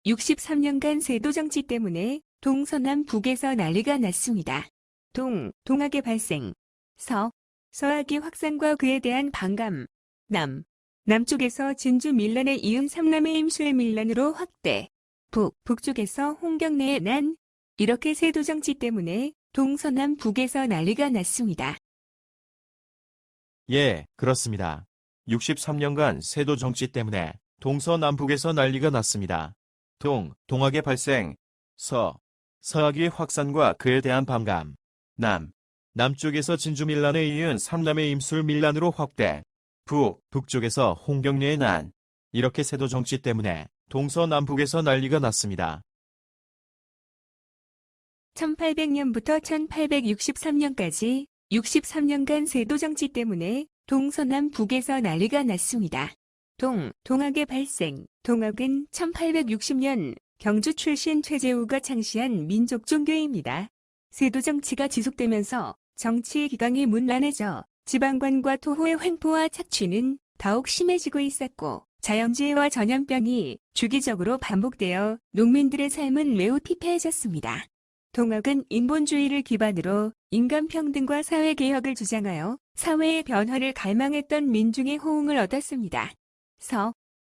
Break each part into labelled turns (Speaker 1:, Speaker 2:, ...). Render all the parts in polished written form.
Speaker 1: 63년간 세도 정치 때문에 동서남북에서 난리가 났습니다. 동학의 발생. 서학의 확산과 그에 대한 반감. 남쪽에서 진주 밀란에 이은 삼남의 임술 밀란으로 확대. 북쪽에서 홍경래의 난. 이렇게 세도 정치 때문에 동서남북에서 난리가 났습니다.
Speaker 2: 예, 그렇습니다. 63년간 세도 정치 때문에 동서남북에서 난리가 났습니다. 동학의 발생. 서학의 확산과 그에 대한 반감. 남쪽에서 진주 밀란에 이은 삼남의 임술 밀란으로 확대. 북쪽에서 홍경래의 난. 이렇게 세도 정치 때문에 동서남북에서 난리가 났습니다.
Speaker 1: 1800년부터 1863년까지 63년간 세도 정치 때문에 동서남북에서 난리가 났습니다. 동학의 발생. 동학은 1860년 경주 출신 최재우가 창시한 민족 종교입니다. 세도 정치가 지속되면서 정치의 기강이 문란해져 지방관과 토호의 횡포와 착취는 더욱 심해지고 있었고 자연재해와 전염병이 주기적으로 반복되어 농민들의 삶은 매우 피폐해졌습니다. 동학은 인본주의를 기반으로 인간평등과 사회개혁을 주장하여 사회의 변화를 갈망했던 민중의 호응을 얻었습니다.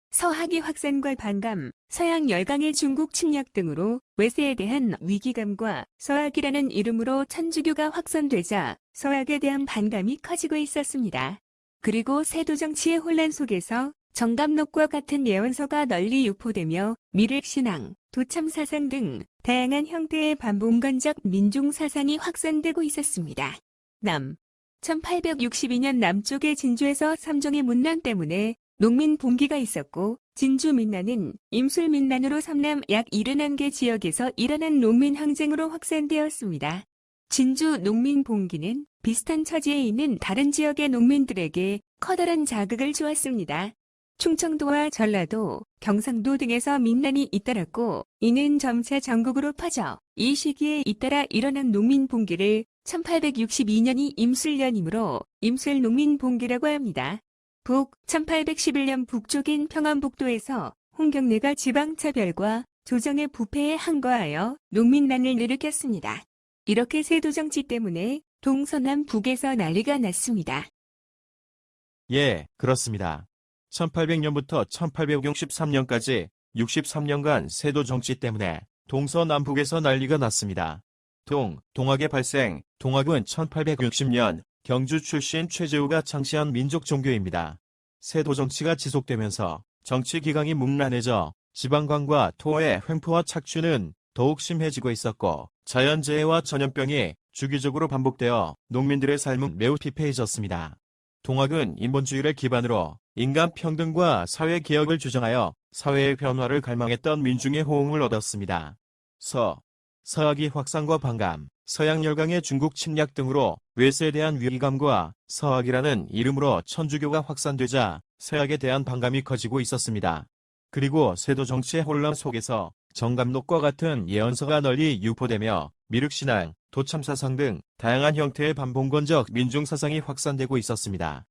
Speaker 1: 서학의 확산과 반감, 서양 열강의 중국 침략 등으로 외세에 대한 위기감과 서학이라는 이름으로 천주교가 확산되자 서학에 대한 반감이 커지고 있었습니다. 그리고 세도 정치의 혼란 속에서 정감록과 같은 예언서가 널리 유포되며 미륵신앙, 도참사상 등 다양한 형태의 반봉건적 민중사상이 확산되고 있었습니다. 1862년 남쪽의 진주에서 삼종의 문란 때문에 농민 봉기가 있었고 진주 민란은 임술 민란으로 삼남 약 71개 지역에서 일어난 농민 항쟁으로 확산되었습니다. 진주 농민 봉기는 비슷한 처지에 있는 다른 지역의 농민들에게 커다란 자극을 주었습니다. 충청도와 전라도, 경상도 등에서 민란이 잇따랐고 이는 점차 전국으로 퍼져 이 시기에 잇따라 일어난 농민 봉기를 1862년이 임술년이므로 임술 농민 봉기라고 합니다. 1811년 북쪽인 평안북도에서 홍경래가 지방차별과 조정의 부패에 항거하여 농민난을 일으켰습니다. 이렇게 세도 정치 때문에 동서남북에서 난리가 났습니다.
Speaker 2: 예, 그렇습니다. 1800년부터 1863년까지 63년간 세도 정치 때문에 동서남북에서 난리가 났습니다. 동학의 발생. 동학은 1860년 경주 출신 최재우가 창시한 민족 종교입니다. 세도 정치가 지속되면서 정치 기강이 문란해져 지방관과 토의 횡포와 착취는 더욱 심해지고 있었고 자연재해와 전염병이 주기적으로 반복되어 농민들의 삶은 매우 피폐해졌습니다. 동학은 인본주의를 기반으로 인간평등과 사회개혁을 주장하여 사회의 변화를 갈망했던 민중의 호응을 얻었습니다. 서학의 확산과 반감. 서양 열강의 중국 침략 등으로 외세에 대한 위기감과 서학이라는 이름으로 천주교가 확산되자 서학에 대한 반감이 커지고 있었습니다. 그리고 세도 정치의 혼란 속에서 정감록과 같은 예언서가 널리 유포되며 미륵신앙, 도참사상 등 다양한 형태의 반봉건적 민중사상이 확산되고 있었습니다.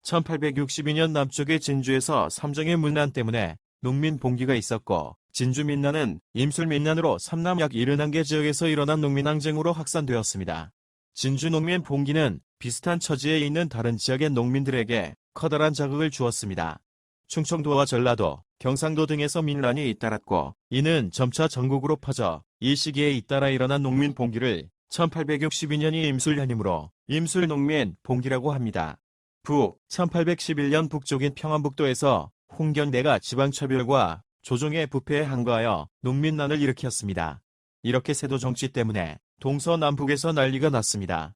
Speaker 2: 1862년 남쪽의 진주에서 삼정의 문란 때문에 농민 봉기가 있었고 진주 민란은 임술 민란으로 삼남 약 71개 지역에서 일어난 농민 항쟁으로 확산되었습니다. 진주 농민 봉기는 비슷한 처지에 있는 다른 지역의 농민들에게 커다란 자극을 주었습니다. 충청도와 전라도, 경상도 등에서 민란이 잇따랐고 이는 점차 전국으로 퍼져 이 시기에 잇따라 일어난 농민 봉기를 1862년이 임술년이므로 임술 농민 봉기라고 합니다. 1811년 북쪽인 평안북도에서 홍경래가 지방차별과 조정의 부패에 항거하여 농민난을 일으켰습니다. 이렇게 세도 정치 때문에 동서남북에서 난리가 났습니다.